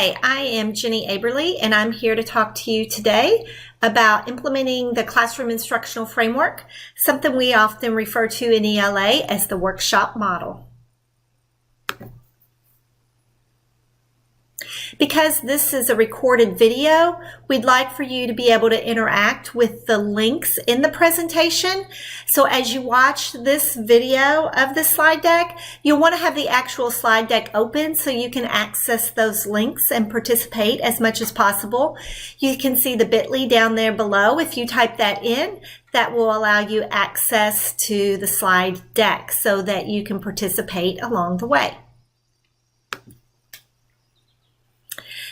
Hi, I am Jenny Aberly, and I'm here to talk to you today about implementing the classroom instructional framework, something we often refer to in ELA as the workshop model. Because this is a recorded video, we'd like for you to be able to interact with the links in the presentation. So as you watch this video of the slide deck, you'll want to have the actual slide deck open so you can access those links and participate as much as possible. You can see the bit.ly down there below. If you type that in, that will allow you access to the slide deck so that you can participate along the way.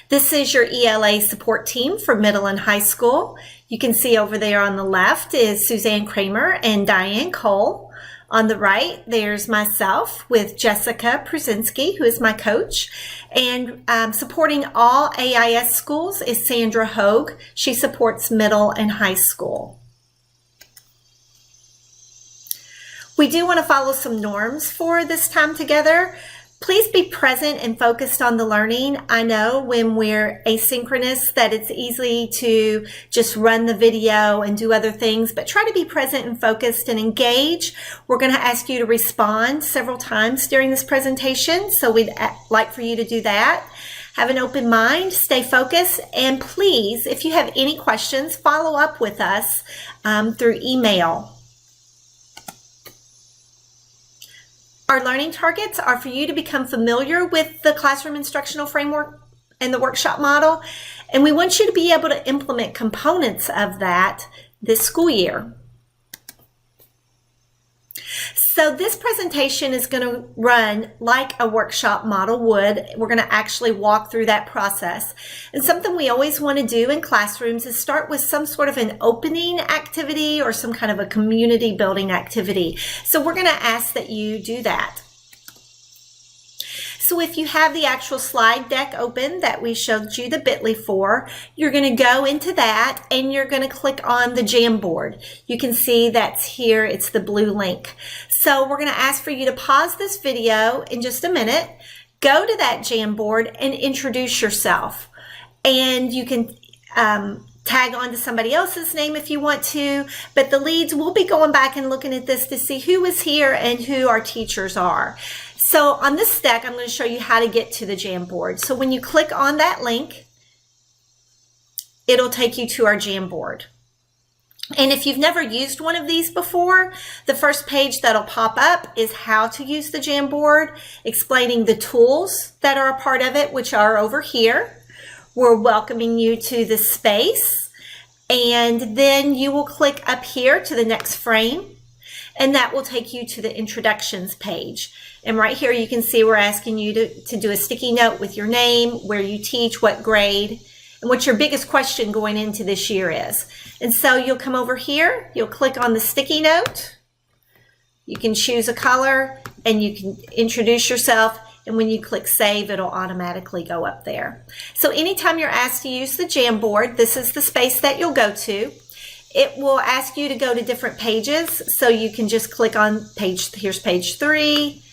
This is your ELA support team for middle and high school. You can see over there on the left is Suzanne Kramer and Diane Cole. On the right, there's myself with Jessica Przinski, who is my coach. And supporting all AIS schools is Sandra Hogue. She supports middle and high school. We do want to follow some norms for this time together. Please be present and focused on the learning. I know when we're asynchronous that it's easy to just run the video and do other things, but try to be present and focused and engage. We're going to ask you to respond several times during this presentation, so we'd like for you to do that. Have an open mind, stay focused, and please, if you have any questions, follow up with us through email. Our learning targets are for you to become familiar with the classroom instructional framework and the workshop model, and we want you to be able to implement components of that this school year. So this presentation is going to run like a workshop model would. We're going to actually walk through that process. And something we always want to do in classrooms is start with some sort of an opening activity or some kind of a community building activity. So we're going to ask that you do that. So if you have the actual slide deck open that we showed you the bit.ly for, you're going to go into that and you're going to click on the Jamboard. You can see that's here, it's the blue link. So we're going to ask for you to pause this video in just a minute, go to that Jamboard and introduce yourself. And you can tag on to somebody else's name if you want to, but the leads will be going back and looking at this to see who is here and who our teachers are. So on this deck, I'm going to show you how to get to the Jamboard. So when you click on that link, it'll take you to our Jamboard. And if you've never used one of these before, the first page that'll pop up is how to use the Jamboard, explaining the tools that are a part of it, which are over here. We're welcoming you to the space, and then you will click up here to the next frame, and that will take you to the introductions page. And right here you can see we're asking you to do a sticky note with your name, where you teach, what grade, and what your biggest question going into this year is. And so you'll come over here, you'll click on the sticky note, you can choose a color, and you can introduce yourself, and when you click save, it'll automatically go up there. So anytime you're asked to use the Jamboard, this is the space that you'll go to. It will ask you to go to different pages, so you can just click on here's page 3,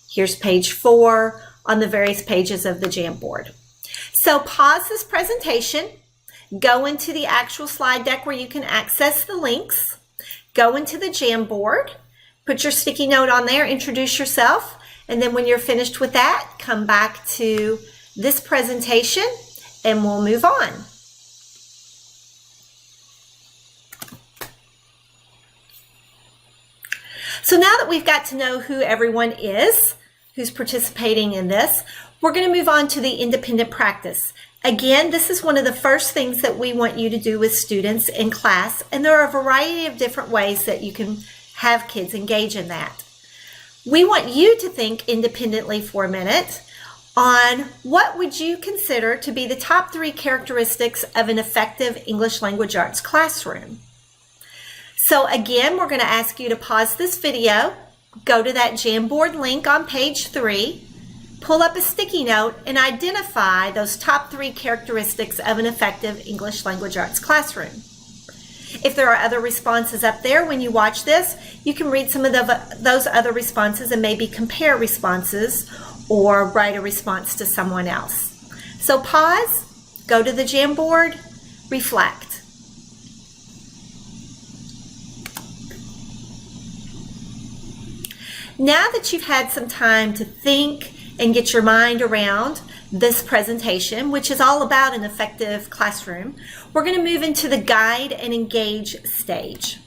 here's page 4, on the various pages of the Jamboard. So pause this presentation, go into the actual slide deck where you can access the links, go into the Jamboard, put your sticky note on there, introduce yourself, and then when you're finished with that, come back to this presentation and we'll move on. So now that we've got to know who everyone is who's participating in this, we're going to move on to the independent practice. Again, this is one of the first things that we want you to do with students in class, and there are a variety of different ways that you can have kids engage in that. We want you to think independently for a minute on what would you consider to be the top 3 characteristics of an effective English language arts classroom. So again, we're going to ask you to pause this video, go to that Jamboard link on page 3, pull up a sticky note, and identify those top 3 characteristics of an effective English language arts classroom. If there are other responses up there when you watch this, you can read some of those other responses and maybe compare responses or write a response to someone else. So pause, go to the Jamboard, reflect. Now that you've had some time to think and get your mind around this presentation, which is all about an effective classroom, we're going to move into the guide and engage stage.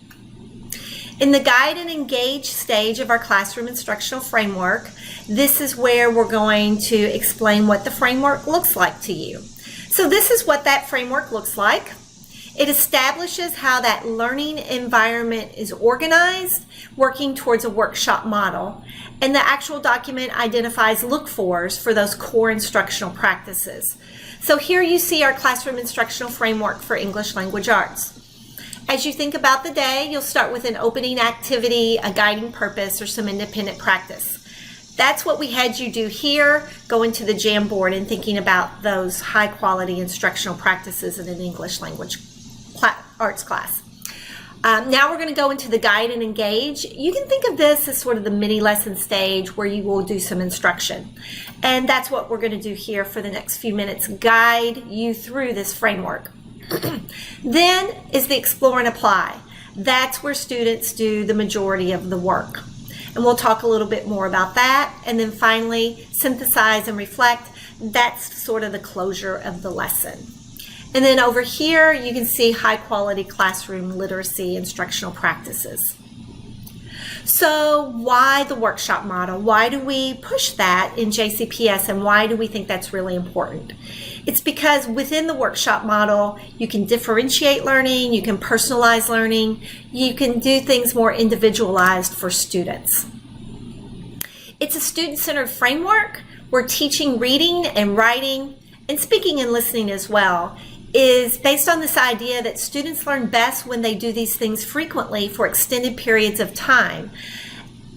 In the guide and engage stage of our classroom instructional framework, this is where we're going to explain what the framework looks like to you. So this is what that framework looks like. It establishes how that learning environment is organized, working towards a workshop model, and the actual document identifies look-fors for those core instructional practices. So here you see our classroom instructional framework for English language arts. As you think about the day, you'll start with an opening activity, a guiding purpose, or some independent practice. That's what we had you do here, going to the Jamboard and thinking about those high-quality instructional practices in an English language arts class. Now we're going to go into the guide and engage. You can think of this as sort of the mini lesson stage where you will do some instruction. And that's what we're going to do here for the next few minutes, guide you through this framework. Then is the explore and apply. That's where students do the majority of the work. And we'll talk a little bit more about that. And then finally, synthesize and reflect. That's sort of the closure of the lesson. And then over here, you can see high quality classroom literacy instructional practices. So why the workshop model? Why do we push that in JCPS, and why do we think that's really important? It's because within the workshop model, you can differentiate learning, you can personalize learning, you can do things more individualized for students. It's a student-centered framework where teaching reading and writing and speaking and listening as well is based on this idea that students learn best when they do these things frequently for extended periods of time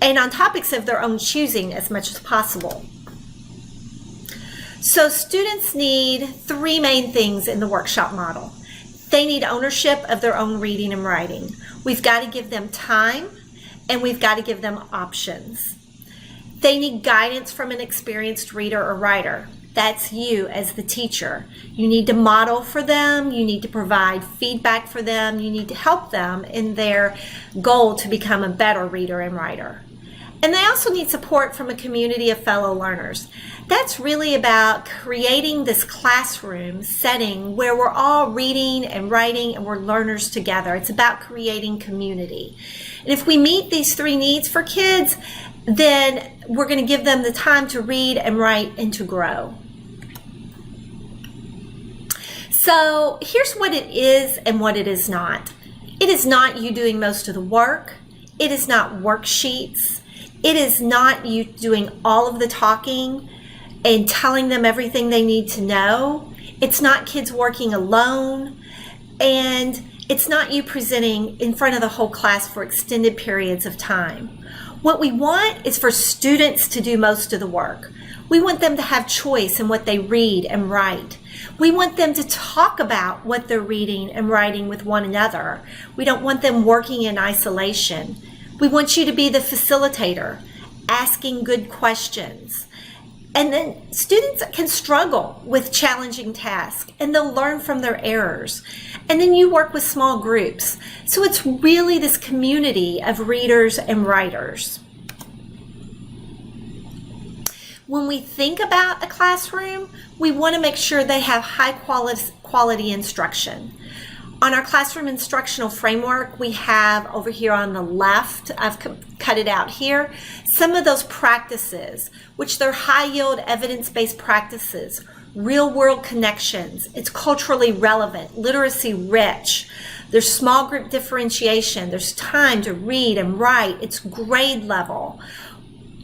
and on topics of their own choosing as much as possible. So students need three main things in the workshop model. They need ownership of their own reading and writing. We've got to give them time, and we've got to give them options. They need guidance from an experienced reader or writer. That's you as the teacher. You need to model for them, you need to provide feedback for them, you need to help them in their goal to become a better reader and writer. And they also need support from a community of fellow learners. That's really about creating this classroom setting where we're all reading and writing and we're learners together. It's about creating community. And if we meet these three needs for kids, then we're going to give them the time to read and write and to grow. So here's what it is and what it is not. It is not you doing most of the work. It is not worksheets. It is not you doing all of the talking and telling them everything they need to know. It's not kids working alone. And it's not you presenting in front of the whole class for extended periods of time. What we want is for students to do most of the work. We want them to have choice in what they read and write. We want them to talk about what they're reading and writing with one another. We don't want them working in isolation. We want you to be the facilitator, asking good questions. And then students can struggle with challenging tasks and they'll learn from their errors. And then you work with small groups. So it's really this community of readers and writers. When we think about a classroom, we want to make sure they have high quality instruction. On our classroom instructional framework, we have over here on the left, I've cut it out here, some of those practices, which they're high yield evidence-based practices, real world connections, it's culturally relevant, literacy rich, there's small group differentiation, there's time to read and write, it's grade level.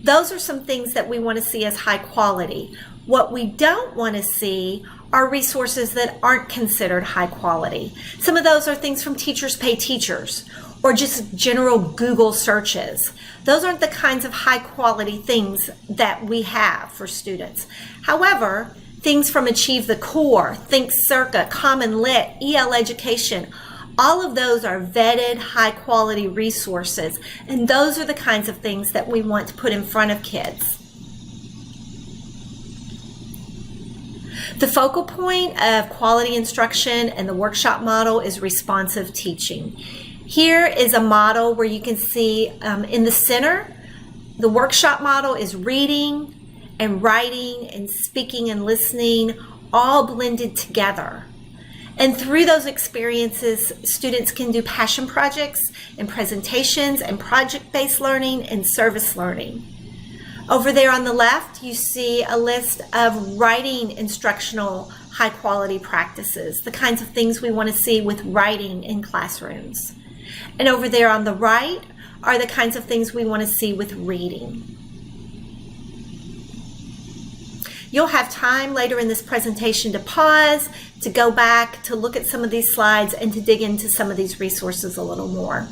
Those are some things that we want to see as high quality. What we don't want to see are resources that aren't considered high quality. Some of those are things from Teachers Pay Teachers or just general Google searches. Those aren't the kinds of high quality things that we have for students. However, things from Achieve the Core, Think Circa, Common Lit, EL Education, all of those are vetted high quality resources, and those are the kinds of things that we want to put in front of kids. The focal point of quality instruction and the workshop model is responsive teaching. Here is a model where you can see in the center, the workshop model is reading and writing and speaking and listening all blended together. And through those experiences, students can do passion projects and presentations and project-based learning and service learning. Over there on the left, you see a list of writing instructional high-quality practices, the kinds of things we want to see with writing in classrooms. And over there on the right are the kinds of things we want to see with reading. You'll have time later in this presentation to pause, to go back, to look at some of these slides, and to dig into some of these resources a little more.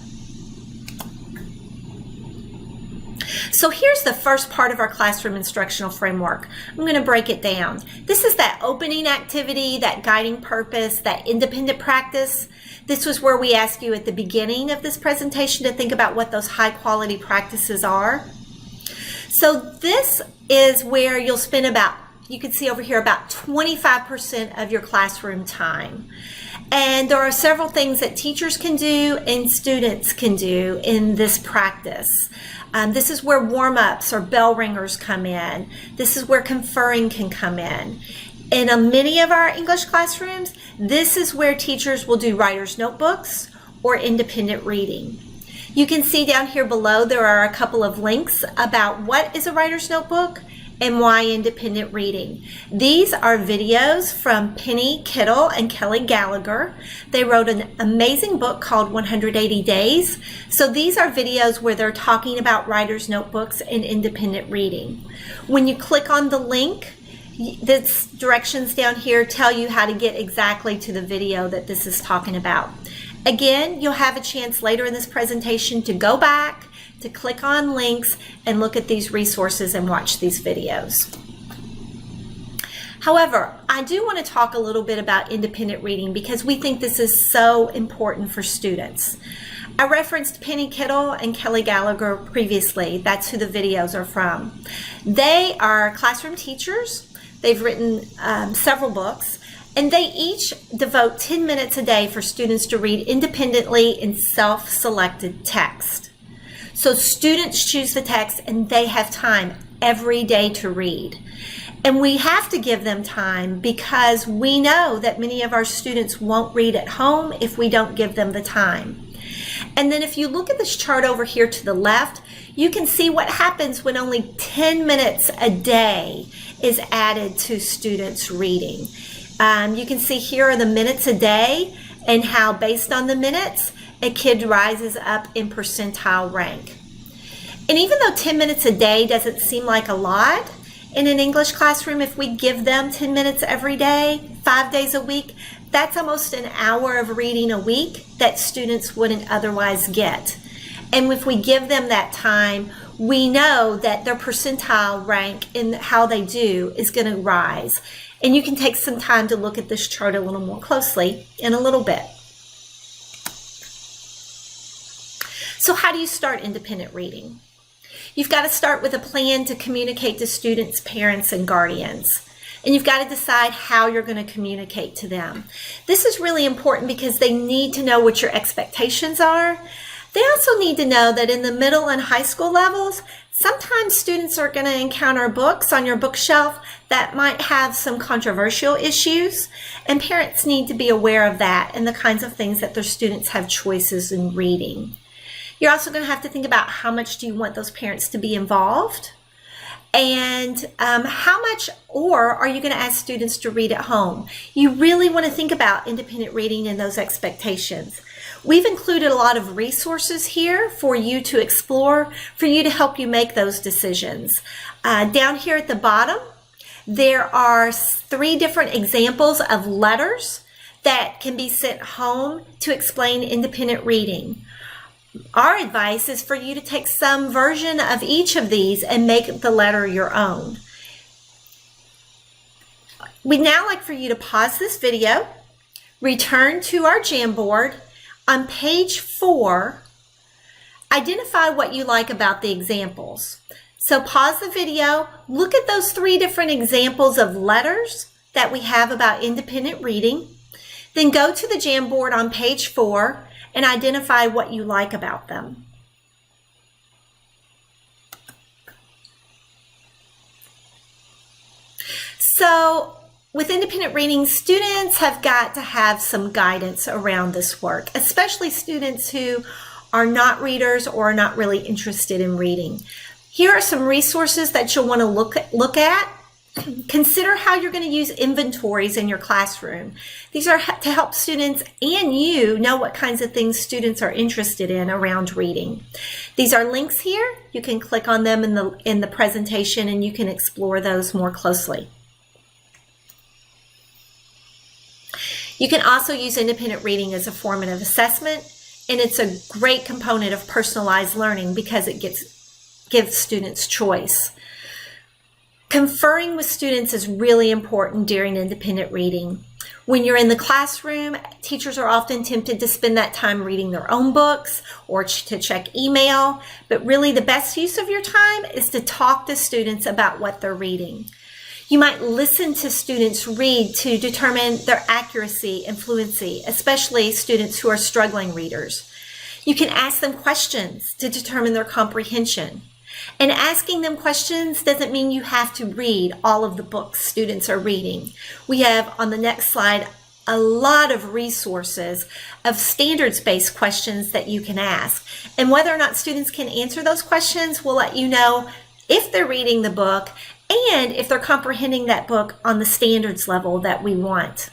So here's the first part of our classroom instructional framework. I'm going to break it down. This is that opening activity, that guiding purpose, that independent practice. This was where we asked you at the beginning of this presentation to think about what those high quality practices are. So this is where you'll spend about, you can see over here, about 25% of your classroom time. And there are several things that teachers can do and students can do in this practice. This is where warm-ups or bell ringers come in. This is where conferring can come in. In many of our English classrooms, this is where teachers will do writer's notebooks or independent reading. You can see down here below there are a couple of links about what is a writer's notebook and why independent reading. These are videos from Penny Kittle and Kelly Gallagher. They wrote an amazing book called 180 Days. So these are videos where they're talking about writer's notebooks and independent reading. When you click on the link, the directions down here tell you how to get exactly to the video that this is talking about. Again, you'll have a chance later in this presentation to go back, to click on links and look at these resources and watch these videos. However, I do want to talk a little bit about independent reading because we think this is so important for students. I referenced Penny Kittle and Kelly Gallagher previously. That's who the videos are from. They are classroom teachers. They've written several books, and they each devote 10 minutes a day for students to read independently in self-selected text. So students choose the text and they have time every day to read. And we have to give them time because we know that many of our students won't read at home if we don't give them the time. And then if you look at this chart over here to the left, you can see what happens when only 10 minutes a day is added to students reading. You can see here are the minutes a day and how based on the minutes, a kid rises up in percentile rank. And even though 10 minutes a day doesn't seem like a lot in an English classroom, if we give them 10 minutes every day, 5 days a week, that's almost an hour of reading a week that students wouldn't otherwise get. And if we give them that time, we know that their percentile rank in how they do is going to rise. And you can take some time to look at this chart a little more closely in a little bit. So how do you start independent reading? You've got to start with a plan to communicate to students, parents, and guardians. And you've got to decide how you're going to communicate to them. This is really important because they need to know what your expectations are. They also need to know that in the middle and high school levels, sometimes students are going to encounter books on your bookshelf that might have some controversial issues, and parents need to be aware of that and the kinds of things that their students have choices in reading. You're also going to have to think about how much do you want those parents to be involved, and how much or are you going to ask students to read at home. You really want to think about independent reading and those expectations. We've included a lot of resources here for you to explore, for you to help you make those decisions. Down here at the bottom, there are 3 different examples of letters that can be sent home to explain independent reading. Our advice is for you to take some version of each of these and make the letter your own. We'd now like for you to pause this video, return to our Jamboard. On page 4, identify what you like about the examples. So pause the video, look at those 3 different examples of letters that we have about independent reading. Then go to the Jamboard on page 4 and identify what you like about them. So with independent reading, students have got to have some guidance around this work, especially students who are not readers or are not really interested in reading. Here are some resources that you'll want to look at. Consider how you're going to use inventories in your classroom. These are to help students and you know what kinds of things students are interested in around reading. These are links here. You can click on them in the presentation and you can explore those more closely. You can also use independent reading as a formative assessment, and it's a great component of personalized learning because it gives students choice. Conferring with students is really important during independent reading. When you're in the classroom, teachers are often tempted to spend that time reading their own books or to check email, but really the best use of your time is to talk to students about what they're reading. You might listen to students read to determine their accuracy and fluency, especially students who are struggling readers. You can ask them questions to determine their comprehension. And asking them questions doesn't mean you have to read all of the books students are reading. We have on the next slide a lot of resources of standards-based questions that you can ask. And whether or not students can answer those questions will let you know if they're reading the book and if they're comprehending that book on the standards level that we want.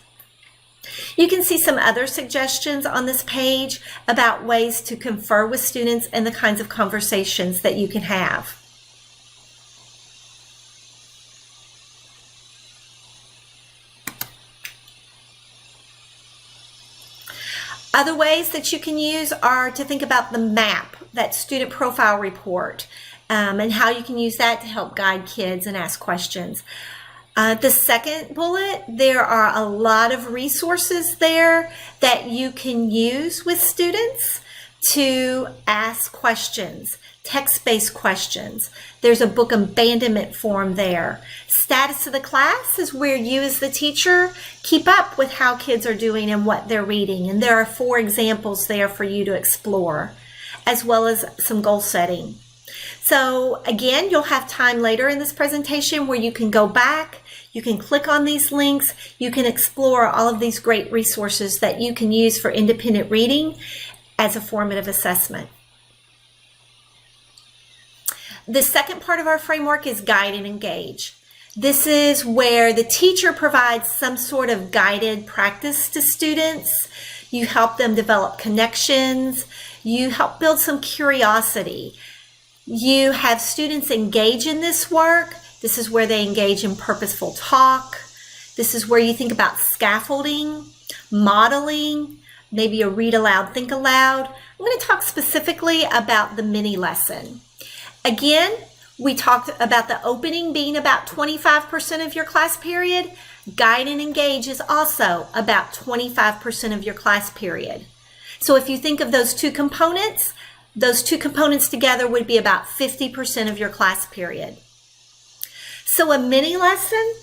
You can see some other suggestions on this page about ways to confer with students and the kinds of conversations that you can have. Other ways that you can use are to think about the MAP, that student profile report, and how you can use that to help guide kids and ask questions. The second bullet, there are a lot of resources there that you can use with students to ask questions, text-based questions. There's a book abandonment form there. Status of the class is where you as the teacher keep up with how kids are doing and what they're reading. And there are 4 examples there for you to explore, as well as some goal setting. So again, you'll have time later in this presentation where you can go back, you can click on these links, you can explore all of these great resources that you can use for independent reading as a formative assessment. The second part of our framework is guide and engage. This is where the teacher provides some sort of guided practice to students. You help them develop connections. You help build some curiosity. You have students engage in this work. This is where they engage in purposeful talk. This is where you think about scaffolding, modeling, maybe a read aloud, think aloud. I'm going to talk specifically about the mini lesson. Again, we talked about the opening being about 25% of your class period. Guide and engage is also about 25% of your class period. So if you think of those two components together would be about 50% of your class period. So a mini lesson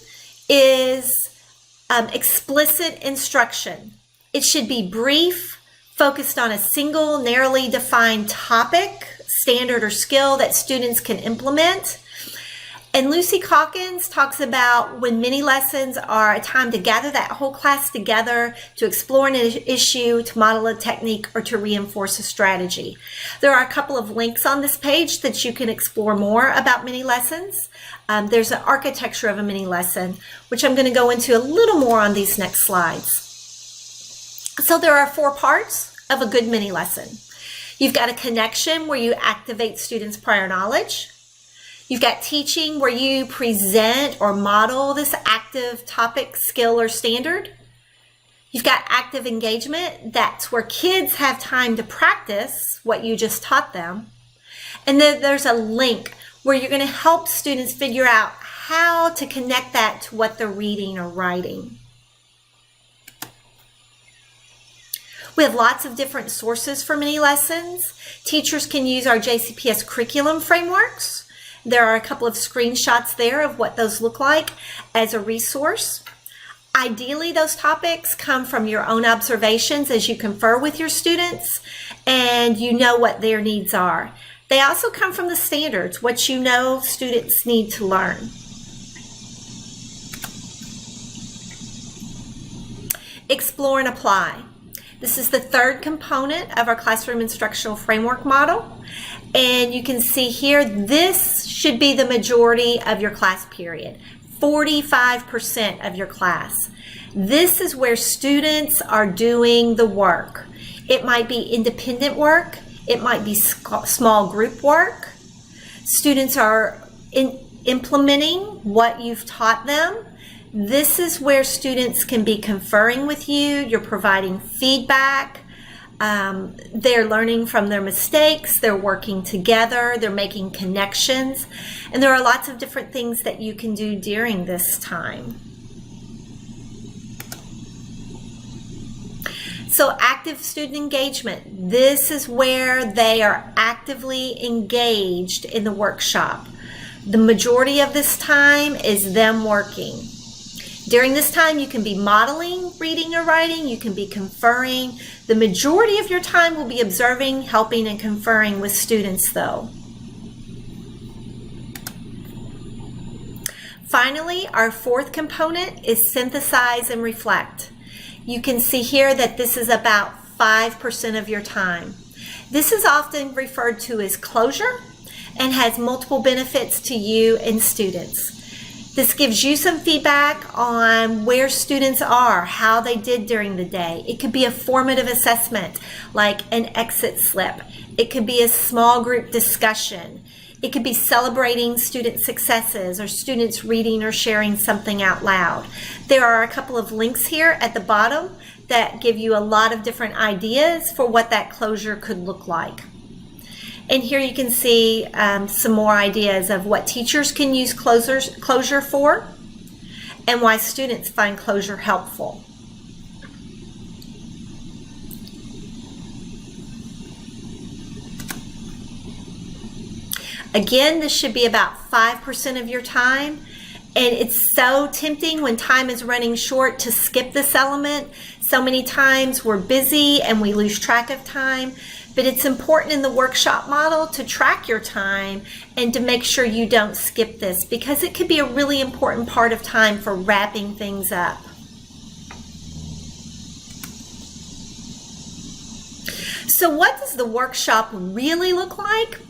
is explicit instruction. It should be brief, focused on a single, narrowly defined topic, standard or skill that students can implement. And Lucy Calkins talks about when mini lessons are a time to gather that whole class together to explore an issue, to model a technique, or to reinforce a strategy. There are a couple of links on this page that you can explore more about mini lessons. There's an architecture of a mini lesson, which I'm going to go into a little more on these next slides. So there are 4 parts of a good mini lesson. You've got a connection where you activate students' prior knowledge. You've got teaching where you present or model this active topic, skill, or standard. You've got active engagement. That's where kids have time to practice what you just taught them. And then there's a link where you're going to help students figure out how to connect that to what they're reading or writing. We have lots of different sources for mini lessons. Teachers can use our JCPS curriculum frameworks. There are a couple of screenshots there of what those look like as a resource. Ideally, those topics come from your own observations as you confer with your students and you know what their needs are. They also come from the standards, what you know students need to learn. Explore and apply. This is the third component of our classroom instructional framework model. And you can see here, this should be the majority of your class period. 45% of your class. This is where students are doing the work. It might be independent work. It might be small group work. Students are implementing what you've taught them. This is where students can be conferring with you. You're providing feedback. They're learning from their mistakes. They're working together. They're making connections. And there are lots of different things that you can do during this time. So active student engagement. This is where they are actively engaged in the workshop. The majority of this time is them working. During this time, you can be modeling, reading or writing. You can be conferring. The majority of your time will be observing, helping, and conferring with students, though. Finally, our fourth component is synthesize and reflect. You can see here that this is about 5% of your time. This is often referred to as closure and has multiple benefits to you and students. This gives you some feedback on where students are, how they did during the day. It could be a formative assessment, like an exit slip. It could be a small group discussion. It could be celebrating student successes or students reading or sharing something out loud. There are a couple of links here at the bottom that give you a lot of different ideas for what that closure could look like. And here you can see some more ideas of what teachers can use closure for and why students find closure helpful. Again, this should be about 5% of your time. And it's so tempting when time is running short to skip this element. So many times we're busy and we lose track of time. But it's important in the workshop model to track your time and to make sure you don't skip this, because it could be a really important part of time for wrapping things up. So what does the workshop really look like?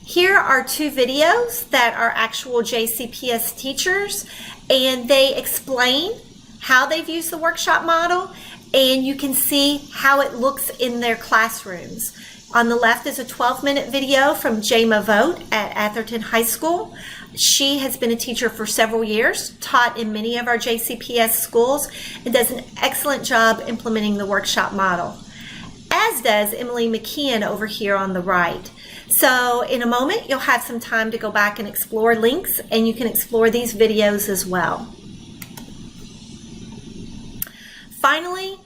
Here are two videos that are actual JCPS teachers, and they explain how they've used the workshop model, and you can see how it looks in their classrooms. On the left is a 12-minute video from Jama Vogt at Atherton High School. She has been a teacher for several years, taught in many of our JCPS schools, and does an excellent job implementing the workshop model, as does Emily McKeon over here on the right. So in a moment, you'll have some time to go back and explore links, and you can explore these videos as well. Finally,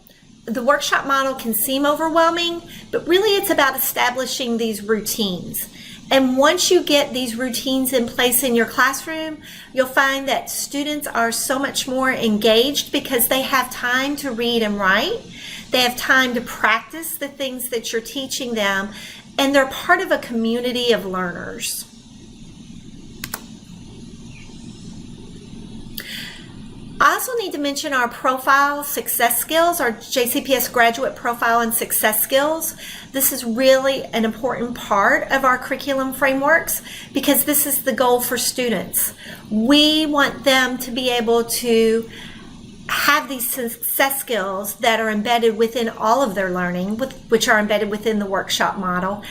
the workshop model can seem overwhelming, but really it's about establishing these routines. And once you get these routines in place in your classroom, you'll find that students are so much more engaged because they have time to read and write. They have time to practice the things that you're teaching them, and they're part of a community of learners. I also need to mention our profile success skills, our JCPS graduate profile and success skills. This is really an important part of our curriculum frameworks because this is the goal for students. We want them to be able to have these success skills that are embedded within all of their learning, which are embedded within the workshop model,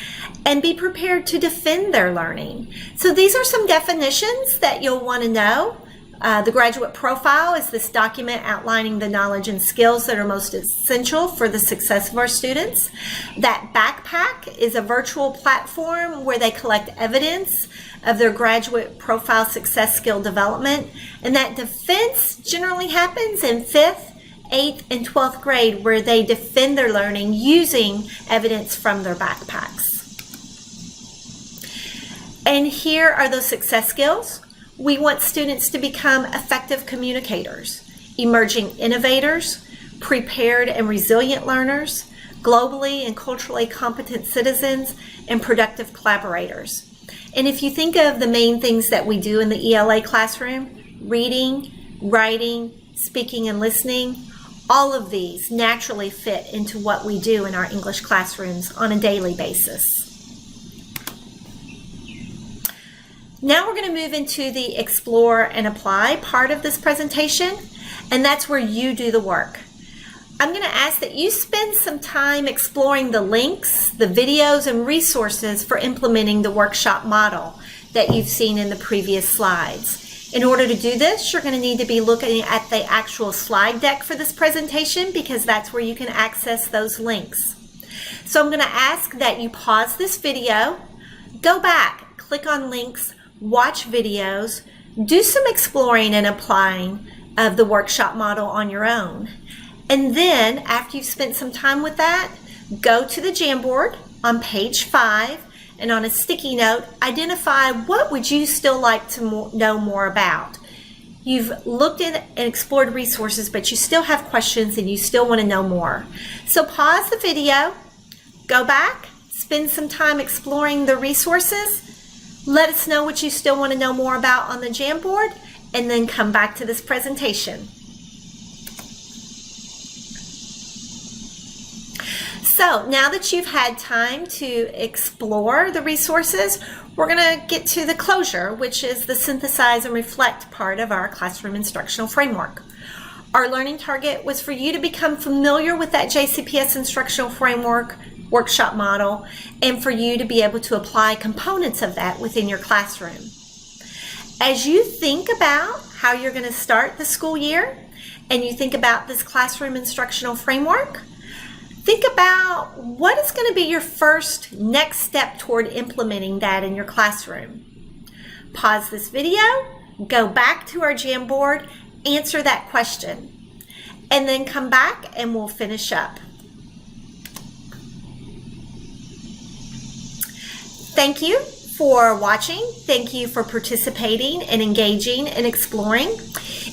and be prepared to defend their learning. So these are some definitions that you'll want to know. The graduate profile is this document outlining the knowledge and skills that are most essential for the success of our students. That backpack is a virtual platform where they collect evidence of their graduate profile success skill development. And that defense generally happens in 5th, 8th, and 12th grade, where they defend their learning using evidence from their backpacks. And here are those success skills. We want students to become effective communicators. emerging innovators, prepared and resilient learners, globally and culturally competent citizens, and productive collaborators. And if you think of the main things that we do in the ELA classroom, reading, writing, speaking, and listening, all of these naturally fit into what we do in our English classrooms on a daily basis. Now we're going to move into the explore and apply part of this presentation, and that's where you do the work. I'm going to ask that you spend some time exploring the links, the videos, and resources for implementing the workshop model that you've seen in the previous slides. In order to do this, you're going to need to be looking at the actual slide deck for this presentation because that's where you can access those links. So I'm going to ask that you pause this video, go back, click on links, watch videos, do some exploring and applying of the workshop model on your own. And then, after you've spent some time with that, go to the Jamboard on page 5, and on a sticky note, identify what would you still like to know more about. You've looked at and explored resources, but you still have questions and you still want to know more. So pause the video, go back, spend some time exploring the resources, let us know what you still want to know more about on the Jamboard, and then come back to this presentation. So now that you've had time to explore the resources, we're going to get to the closure, which is the synthesize and reflect part of our classroom instructional framework. Our learning target was for you to become familiar with that JCPS instructional framework, workshop model, and for you to be able to apply components of that within your classroom. As you think about how you're going to start the school year and you think about this classroom instructional framework, think about what is going to be your first next step toward implementing that in your classroom. Pause this video, go back to our Jamboard, answer that question, and then come back and we'll finish up. Thank you for watching. Thank you for participating and engaging and exploring.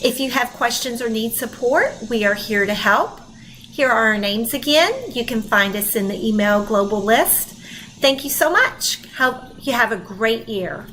If you have questions or need support, we are here to help. Here are our names again. You can find us in the email global list. Thank you so much. Hope you have a great year.